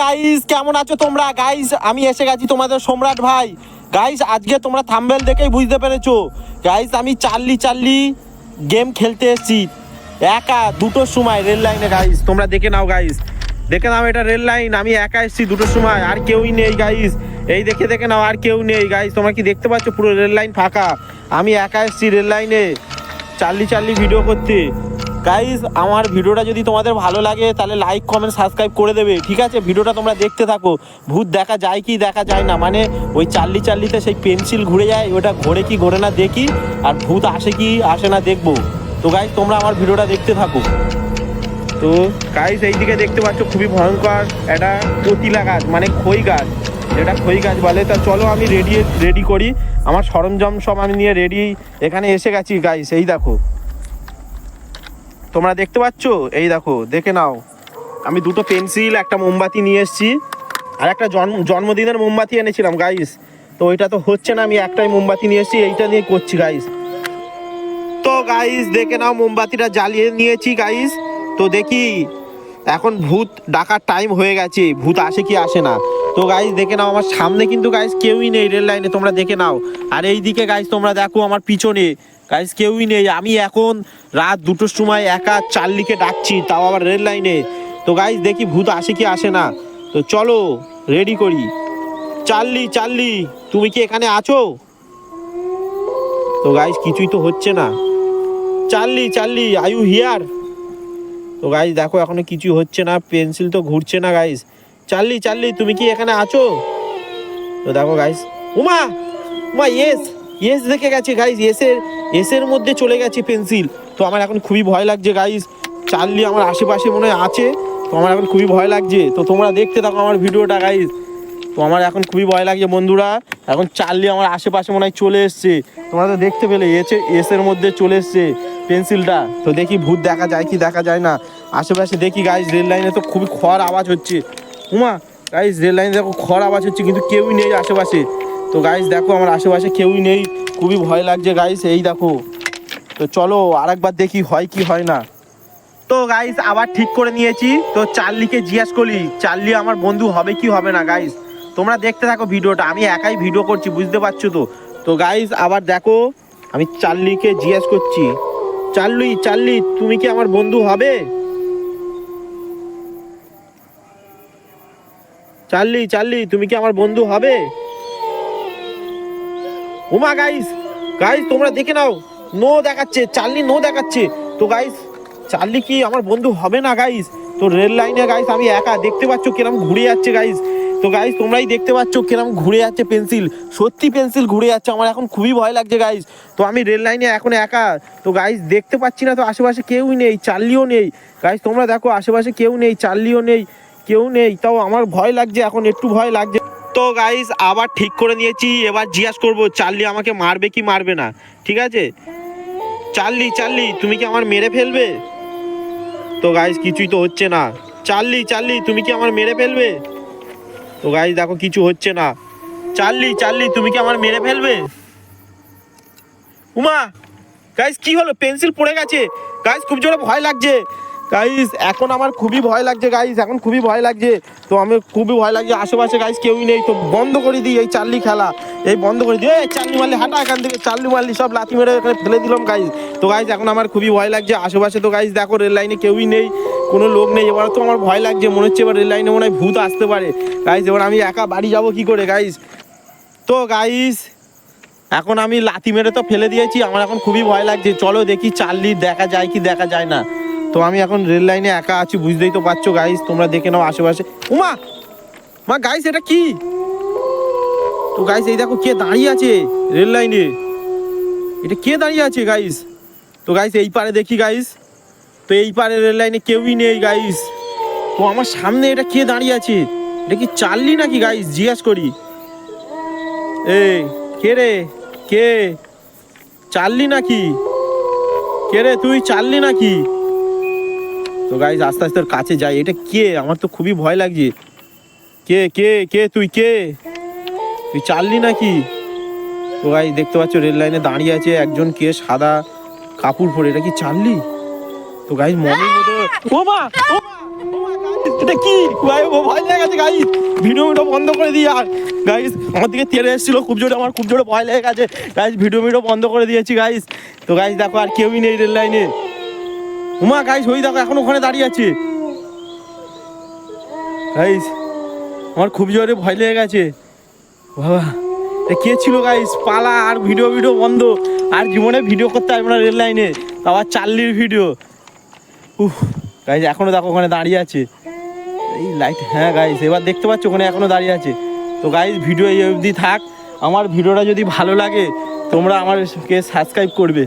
Guys কেমন আছো তোমরা? গাইস আমি এসে গেছি তোমাদের সম্রাট ভাই। গাইস আজকে তোমরা থাম্বনেল দেখেই বুঝতে পেরেছো গাইস আমি চার্লি গেম খেলতে এসেছি একা দুটোর সময় রেল লাইনে। গাইস তোমরা দেখে নাও, গাইস দেখে নাও, এটা রেল লাইন, আমি একা এসেছি দুটোর সময়, আর কেউই নেই গাইস। এই দেখে নাও, আর কেউ নেই গাইস। তোমরা কি দেখতে পাচ্ছ পুরো রেল লাইন ফাঁকা? আমি একা এসেছি রেল লাইনে চার্লি ভিডিও করতে। গাইস আমার ভিডিওটা যদি তোমাদের ভালো লাগে তাহলে লাইক কমেন্ট সাবস্ক্রাইব করে দেবে, ঠিক আছে? ভিডিওটা তোমরা দেখতে থাকো। ভূত দেখা যায় কি দেখা যায় না, মানে ওই চার্লিতে সেই পেন্সিল ঘুরে যায়, ওটা ঘোরে কি ঘোরে না দেখি, আর ভূত আসে কি আসে না দেখবো। তো গাইস তোমরা আমার ভিডিওটা দেখতে থাকো। তো গাইস এইদিকে দেখতে পাচ্ছ খুবই ভয়ঙ্কর একটা কতিলা গাছ, মানে খই গাছ, যেটা খই গাছ বলে। তা চলো আমি রেডি করি, আমার সরঞ্জাম সব আমি নিয়ে রেডি এখানে এসে গেছি। গাইস এই দেখো, তোমরা দেখতে পাচ্ছ, এই দেখো দেখে নাও, আমি দুটো পেন্সিল একটা মোমবাতি নিয়ে এসেছি, আর একটা জন্মদিনের মোমবাতি এনেছিলাম গাইস। তো ওইটা তো হচ্ছে না, আমি একটাই মোমবাতি নিয়ে এসেছি, এইটা নিয়ে করছি গাইস। তো গাইস দেখে নাও, মোমবাতিটা জ্বালিয়ে নিয়েছি গাইস। তো দেখি এখন ভূত ডাকার টাইম হয়ে গেছে, ভূত আসে কি আসে না। তো গাইস দেখে নাও, আমার সামনে কিন্তু গাইস কেউই নেই রেল লাইনে, তোমরা দেখে নাও। আর এই দিকে গাইস তোমরা দেখো আমার পিছনে গাইস কেউই নেই। আমি এখন রাত দুটোর সময় একা চার্লিকে ডাকছি, তাও আবার রেল লাইনে। তো গাইস দেখি ভূত আসে কি আসে না। তো চলো রেডি করি। চার্লি তুমি কি এখানে আছো? তো গাইস কিছুই তো হচ্ছে না। Charlie are you here? তো গাইস দেখো এখনো কিছু হচ্ছে না, পেন্সিল তো ঘুরছে না গাইস। চার্লি তুমি কি এখানে আছো? তো দেখো গাইস, উমা ইয়েস দেখে গেছে গাইস, এসের মধ্যে চলে গেছে পেন্সিল। তো আমার এখন খুবই ভয় লাগছে গাইস, চার্লি আমার আশেপাশে মনে হয় আছে, তো আমার এখন খুবই ভয় লাগছে। তো তোমরা দেখতে থাকো আমার ভিডিওটা গাইস। তো আমার এখন খুবই ভয় লাগছে বন্ধুরা, এখন চার্লি আমার আশেপাশে মনে হয় চলে এসছে। তোমরা তো দেখতে পেলে এসের মধ্যে চলে এসছে পেন্সিলটা। তো দেখি ভূত দেখা যায় কি দেখা যায় না। আশেপাশে দেখি গাইস, রেল লাইনে তো খুবই খড় আওয়াজ হচ্ছে। উমা গাইস রেল লাইনে দেখো খড় আওয়াজ হচ্ছে, কিন্তু কেউই নেই আশেপাশে। তো গাইস দেখো আমার আশেপাশে কেউই নেই, খুবই ভয় লাগছে গাইস, এই দেখো। তো চলো আরেকবার দেখি হয় কি হয় না। তো গাইস আবার ঠিক করে নিয়েছি। তো চার্লিকে জিজ্ঞেস করি চার্লি আমার বন্ধু হবে কি হবে না। গাইস তোমরা দেখতে থাকো ভিডিওটা, আমি একাই ভিডিও করছি, বুঝতে পারছো তো? তো গাইস আবার দেখো, আমি চার্লিকে জিজ্ঞেস করছি, চার্লি তুমি কি আমার বন্ধু হবে? চার্লি তুমি কি আমার বন্ধু হবে? উমা গাইস তোমরা দেখে নাও, নো দেখাচ্ছে, চার্লি নো দেখাচ্ছে। তো গাইস চার্লি কি আমার বন্ধু হবে না গাইস? তো রেল লাইনে গাইস আমি একা, দেখতে পাচ্ছ কিরম ঘুরে যাচ্ছে গাইস। তো গাইস তোমরাই দেখতে পাচ্ছ কিরম ঘুরে যাচ্ছে পেন্সিল, সত্যি পেন্সিল ঘুরে যাচ্ছে, আমার এখন খুবই ভয় লাগছে গাইস। তো আমি রেল লাইনে এখন একা। তো গাইস দেখতে পাচ্ছি না, তো আশেপাশে কেউই নেই, চার্লিও নেই গাইস। তোমরা দেখো আশেপাশে কেউ নেই, চার্লিও নেই, কেউ নেই, তাও আমার ভয় লাগছে, এখন একটু ভয় লাগছে। তো গাইস আবার ঠিক করে নিয়েছি, এবার জিজ্ঞাসা করবো চার্লি আমাকে মারবে কি মারবে না, ঠিক আছে? চার্লি তুমি কি আমার মেরে ফেলবে? তো গাইস কিছুই তো হচ্ছে না। চার্লি তুমি কি আমার মেরে ফেলবে? তো গাইস দেখো কিছু হচ্ছে না। চার্লি তুমি কি আমার মেরে ফেলবে? উমা গাইস কি হলো, পেন্সিল পড়ে গেছে গাইস, খুব জোরে ভয় লাগছে গাইস, এখন আমার খুবই ভয় লাগছে গাইস, এখন খুবই ভয় লাগছে। তো আমি খুবই ভয় লাগছে, আশেপাশে গাইস কেউই নেই। তো বন্ধ করে দিই এই চার্লি খেলা, এই বন্ধ করে দিই। এই চার্লি মারলি হাঁটা এখান থেকে, চার্লি মারলি সব লাথি মেরে এখানে ফেলে দিলাম গাইস। তো গাইস এখন আমার খুবই ভয় লাগছে আশেপাশে। তো গাইস দেখো রেল লাইনে কেউই নেই, কোনো লোক নেই। এবার তো আমার ভয় লাগছে, মনে হচ্ছে এবার রেল লাইনে মনে হয় ভূত আসতে পারে গাইস। এবার আমি একা বাড়ি যাবো কি করে গাইস? তো গাইস এখন আমি লাথি মেরে তো ফেলে দিয়েছি, আমার এখন খুবই ভয় লাগছে। চলো দেখি চার্লি দেখা যায় কি দেখা যায় না। তো আমি এখন রেল লাইনে একা আছি, বুঝতেই তো পারছো গাইস, তোমরা দেখে নাও আশেপাশে। মা গাইস এটা কি? তো গাইস এই দেখো কে দাঁড়িয়ে আছে রেল লাইনে, এটা কে দাঁড়িয়ে আছে গাইস? তো গাইস এই পারে দেখি গাইস, তো এই পারে রেল লাইনে কেউই নেই গাইস। তো আমার সামনে এটা কে দাঁড়িয়ে আছে, এটা কি চার্লি নাকি গাইস? জিজ্ঞাস করি, এই কে রে, কে চার্লি নাকি? কে রে তুই চার্লি নাকি? তো গাইস আস্তে আস্তে কাছে যাই, এটা কে? আমার তো খুবই ভয় লাগছে। কে তুই চার্লি নাকি? তো গাইস দেখতে পাচ্ছ রেল লাইনে দাঁড়িয়ে আছে একজন, কে সাদা কাপড় পরে, এটা কি চার্লি? তো গাইস মনের মতো ও মা এটা কি ভাই ভয় লেগে গেছে গাইস ভিডিও বন্ধ করে দিই আর গাইস আমার দিকে তেড়ে এসেছিল খুব জোরে আমার খুব জোরে ভয় লেগে গেছে গাইস ভিডিও বন্ধ করে দিয়েছি গাইস তো গাইস দেখো আর কেউই নেই রেল লাইনে উমা গাইস ওই দেখো এখন ওখানে দাঁড়িয়ে আছে গাইস আমার খুব জোরে ভয় লেগে গেছে বাবা কে ছিল গাইস পালা আর ভিডিও বন্ধ আর জীবনে ভিডিও করতে পারবো না রেল লাইনে আবার চার্লির ভিডিও গাইস এখনো দেখো ওখানে দাঁড়িয়ে আছে এই লাইট হ্যাঁ গাইস এবার দেখতে পাচ্ছ ওখানে এখনো দাঁড়িয়ে আছে তো গাইস ভিডিও এই অবধি থাক আমার ভিডিওটা যদি ভালো লাগে তোমরা আমাকে সাবস্ক্রাইব করবে